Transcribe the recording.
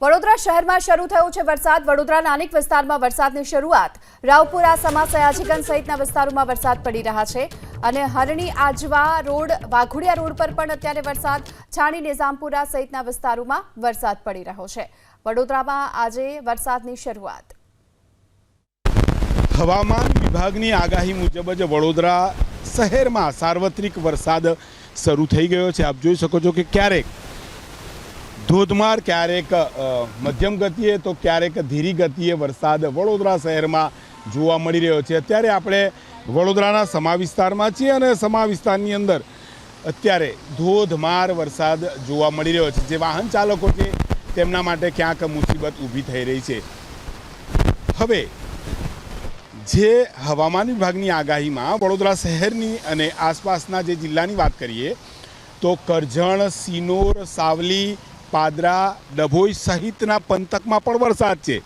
વડોદરા શહેરમાં શરૂ થયો છે વરસાદ। વડોદરાના અનેક વિસ્તારમાં વરસાદની શરૂઆત। રાવપુરા, સમા, સયાજીગંજ સહિતના વિસ્તારોમાં વરસાદ પડી રહ્યા છે અને હરણી, આજવા રોડ, વાઘોડિયા રોડ પર પણ અત્યારે વરસાદ। છાણી, નિઝામપુરા સહિતના વિસ્તારોમાં વરસાદ પડી રહ્યો છે। વડોદરામાં આજે વરસાદની શરૂઆત। હવામાન વિભાગની આગાહી મુજબ જ વડોદરા શહેરમાં સાર્વત્રિક વરસાદ શરૂ થઈ ગયો છે। આપ જોઈ શકો છો કે ક્યારેક ધોધમાર, ક્યારેક મધ્યમ ગતિએ તો ક્યારેક ધીરી ગતિએ વરસાદ વડોદરા શહેરમાં જોવા મળી રહ્યો છે। અત્યારે આપણે વડોદરાના સમા વિસ્તારમાં છીએ અને સમા વિસ્તારની અંદર અત્યારે ધોધમાર વરસાદ જોવા મળી રહ્યો છે, જે વાહન ચાલકો છે તેમના માટે ક્યાંક મુસીબત ઊભી થઈ રહી છે। હવે જે હવામાન વિભાગની આગાહીમાં વડોદરા શહેરની અને આસપાસના જે જિલ્લાની વાત કરીએ તો કરજણ, સિનોર, સાવલી, પાદરા, ડભોઈ સહિતના પંથકમાં પણ વરસાદ છે।